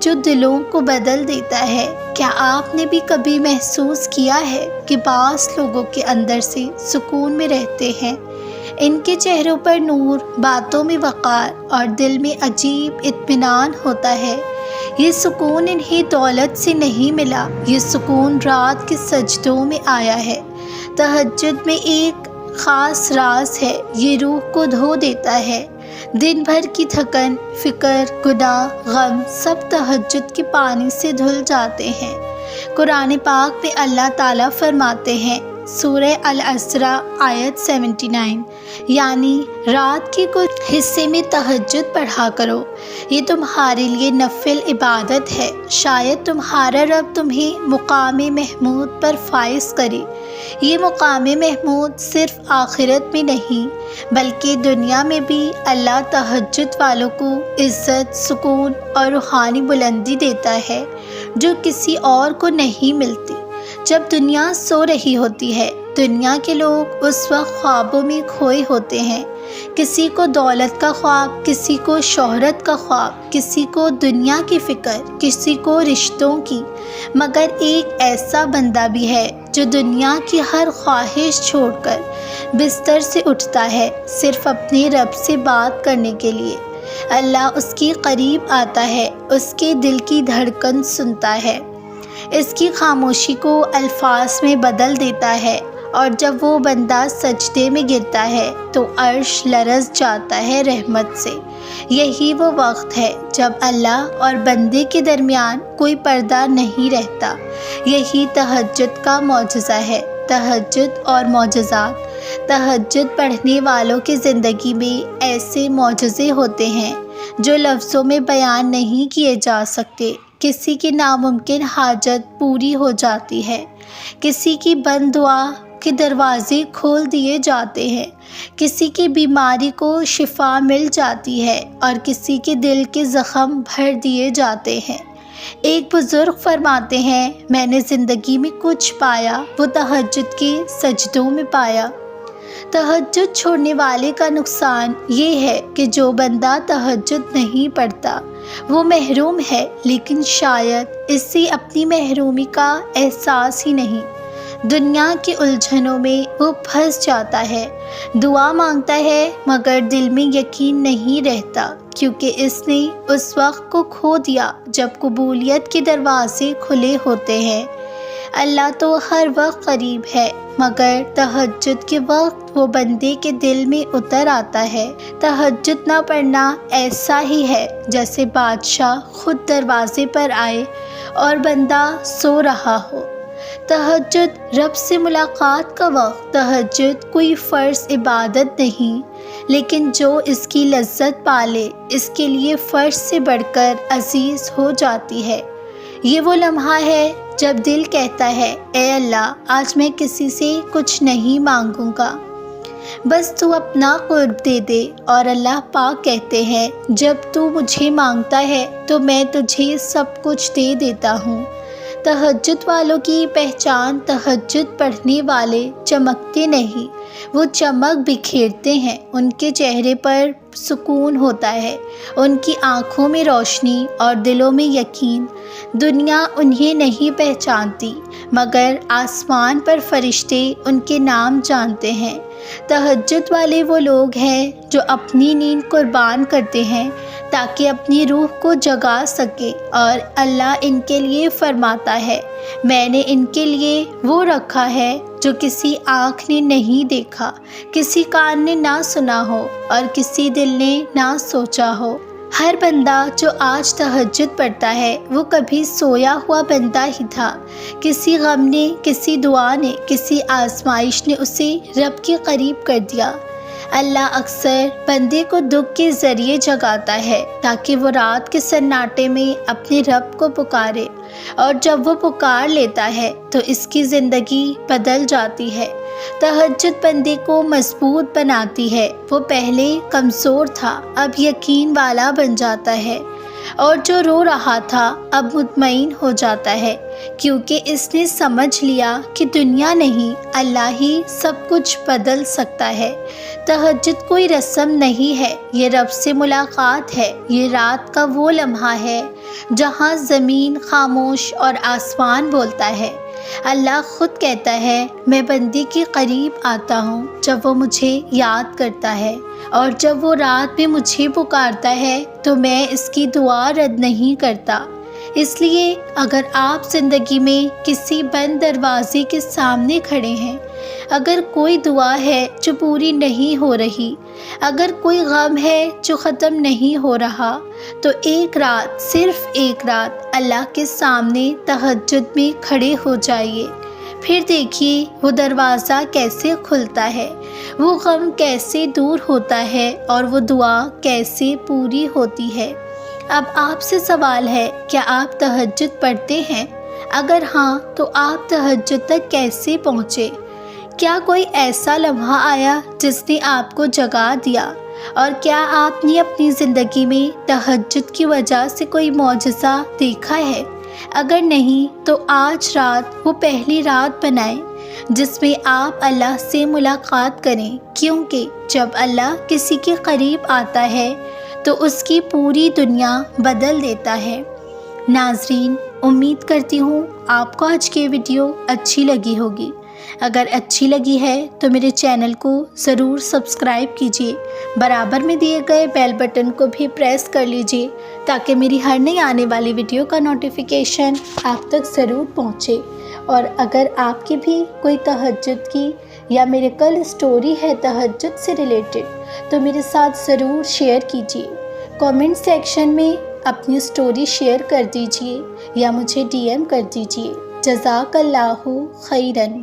جو دلوں کو بدل دیتا ہے۔ کیا آپ نے بھی کبھی محسوس کیا ہے کہ بعض لوگوں کے اندر سے سکون میں رہتے ہیں؟ ان کے چہروں پر نور، باتوں میں وقار اور دل میں عجیب اطمینان ہوتا ہے۔ یہ سکون انہیں دولت سے نہیں ملا، یہ سکون رات کے سجدوں میں آیا ہے۔ تہجد میں ایک خاص راز ہے، یہ روح کو دھو دیتا ہے۔ دن بھر کی تھکن، فکر، گناہ، غم سب تہجد کے پانی سے دھل جاتے ہیں۔ قرآن پاک میں اللہ تعالیٰ فرماتے ہیں، سورہ الاسراء آیت 79، یعنی رات کے کچھ حصے میں تہجد پڑھا کرو، یہ تمہارے لیے نفل عبادت ہے، شاید تمہارا رب تمہیں مقام محمود پر فائز کرے۔ یہ مقام محمود صرف آخرت میں نہیں بلکہ دنیا میں بھی اللہ تہجد والوں کو عزت، سکون اور روحانی بلندی دیتا ہے جو کسی اور کو نہیں ملتی۔ جب دنیا سو رہی ہوتی ہے، دنیا کے لوگ اس وقت خوابوں میں کھوئے ہوتے ہیں۔ کسی کو دولت کا خواب، کسی کو شہرت کا خواب، کسی کو دنیا کی فکر، کسی کو رشتوں کی، مگر ایک ایسا بندہ بھی ہے جو دنیا کی ہر خواہش چھوڑ کر بستر سے اٹھتا ہے صرف اپنے رب سے بات کرنے کے لیے۔ اللہ اس کے قریب آتا ہے، اس کے دل کی دھڑکن سنتا ہے، اس کی خاموشی کو الفاظ میں بدل دیتا ہے، اور جب وہ بندہ سجدے میں گرتا ہے تو عرش لرز جاتا ہے رحمت سے۔ یہی وہ وقت ہے جب اللہ اور بندے کے درمیان کوئی پردہ نہیں رہتا۔ یہی تہجد کا معجزہ ہے۔ تہجد اور معجزات۔ تہجد پڑھنے والوں کی زندگی میں ایسے معجزے ہوتے ہیں جو لفظوں میں بیان نہیں کیے جا سکتے۔ کسی کی ناممکن حاجت پوری ہو جاتی ہے، کسی کی بند دعا کے دروازے کھول دیے جاتے ہیں، کسی کی بیماری کو شفا مل جاتی ہے اور کسی کے دل کے زخم بھر دیے جاتے ہیں۔ ایک بزرگ فرماتے ہیں، میں نے زندگی میں کچھ پایا وہ تہجد کے سجدوں میں پایا۔ تہجد چھوڑنے والے کا نقصان یہ ہے کہ جو بندہ تہجد نہیں پڑھتا وہ محروم ہے، لیکن شاید اس سے اپنی محرومی کا احساس ہی نہیں۔ دنیا کی الجھنوں میں وہ پھنس جاتا ہے، دعا مانگتا ہے مگر دل میں یقین نہیں رہتا، کیونکہ اس نے اس وقت کو کھو دیا جب قبولیت کے دروازے کھلے ہوتے ہیں۔ اللہ تو ہر وقت قریب ہے، مگر تہجد کے وقت وہ بندے کے دل میں اتر آتا ہے۔ تہجد نہ پڑھنا ایسا ہی ہے جیسے بادشاہ خود دروازے پر آئے اور بندہ سو رہا ہو۔ تہجد رب سے ملاقات کا وقت۔ تہجد کوئی فرض عبادت نہیں، لیکن جو اس کی لذت پالے اس کے لیے فرض سے بڑھ کر عزیز ہو جاتی ہے۔ یہ وہ لمحہ ہے جب دل کہتا ہے، اے اللہ، آج میں کسی سے کچھ نہیں مانگوں گا، بس تو اپنا قرب دے دے۔ اور اللہ پاک کہتے ہیں، جب تو مجھے مانگتا ہے تو میں تجھے سب کچھ دے دیتا ہوں۔ تہجد والوں کی پہچان تہجد پڑھنے والے چمکتے نہیں، وہ چمک بکھیرتے ہیں۔ ان کے چہرے پر سکون ہوتا ہے، ان کی آنکھوں میں روشنی اور دلوں میں یقین۔ دنیا انہیں نہیں پہچانتی، مگر آسمان پر فرشتے ان کے نام جانتے ہیں۔ تہجد والے وہ لوگ ہیں جو اپنی نیند قربان کرتے ہیں تاکہ اپنی روح کو جگا سکے، اور اللہ ان کے لیے فرماتا ہے، میں نے ان کے لیے وہ رکھا ہے جو کسی آنکھ نے نہیں دیکھا، کسی کان نے نہ سنا ہو اور کسی دل نے نہ سوچا ہو۔ ہر بندہ جو آج تہجد پڑھتا ہے وہ کبھی سویا ہوا بندہ ہی تھا۔ کسی غم نے، کسی دعا نے، کسی آزمائش نے اسے رب کے قریب کر دیا۔ اللہ اکثر بندے کو دکھ کے ذریعے جگاتا ہے تاکہ وہ رات کے سناٹے میں اپنے رب کو پکارے، اور جب وہ پکار لیتا ہے تو اس کی زندگی بدل جاتی ہے۔ تہجد بندے کو مضبوط بناتی ہے۔ وہ پہلے کمزور تھا، اب یقین والا بن جاتا ہے، اور جو رو رہا تھا اب مطمئن ہو جاتا ہے، کیونکہ اس نے سمجھ لیا کہ دنیا نہیں، اللہ ہی سب کچھ بدل سکتا ہے۔ تہجد کوئی رسم نہیں ہے، یہ رب سے ملاقات ہے۔ یہ رات کا وہ لمحہ ہے جہاں زمین خاموش اور آسمان بولتا ہے۔ اللہ خود کہتا ہے میں بندے کے قریب آتا ہوں جب وہ مجھے یاد کرتا ہے، اور جب وہ رات میں مجھے پکارتا ہے تو میں اس کی دعا رد نہیں کرتا۔ اس لیے اگر آپ زندگی میں کسی بند دروازے کے سامنے کھڑے ہیں، اگر کوئی دعا ہے جو پوری نہیں ہو رہی، اگر کوئی غم ہے جو ختم نہیں ہو رہا، تو ایک رات، صرف ایک رات اللہ کے سامنے تہجد میں کھڑے ہو جائیے۔ پھر دیکھیے وہ دروازہ کیسے کھلتا ہے، وہ غم کیسے دور ہوتا ہے، اور وہ دعا کیسے پوری ہوتی ہے۔ اب آپ سے سوال ہے، کیا آپ تہجد پڑھتے ہیں؟ اگر ہاں تو آپ تہجد تک کیسے پہنچے؟ کیا کوئی ایسا لمحہ آیا جس نے آپ کو جگا دیا؟ اور کیا آپ نے اپنی زندگی میں تہجد کی وجہ سے کوئی معجزہ دیکھا ہے؟ اگر نہیں تو آج رات وہ پہلی رات بنائیں جس میں آپ اللہ سے ملاقات کریں، کیونکہ جب اللہ کسی کے قریب آتا ہے تو اس کی پوری دنیا بدل دیتا ہے۔ ناظرین، امید کرتی ہوں آپ کو آج کی ویڈیو اچھی لگی ہوگی۔ اگر اچھی لگی ہے تو میرے چینل کو ضرور سبسکرائب کیجیے، برابر میں دیے گئے بیل بٹن کو بھی پریس کر لیجیے تاکہ میری ہر نئی آنے والی ویڈیو کا نوٹیفیکیشن آپ تک ضرور پہنچے۔ اور اگر آپ کی بھی کوئی تہجد کی یا میریکل اسٹوری ہے تہجد سے ریلیٹڈ تو میرے ساتھ ضرور شیئر کیجیے۔ کامنٹ سیکشن میں اپنی اسٹوری شیئر کر دیجیے یا مجھے DM کر دیجیے۔ جزاک اللہ خیرن۔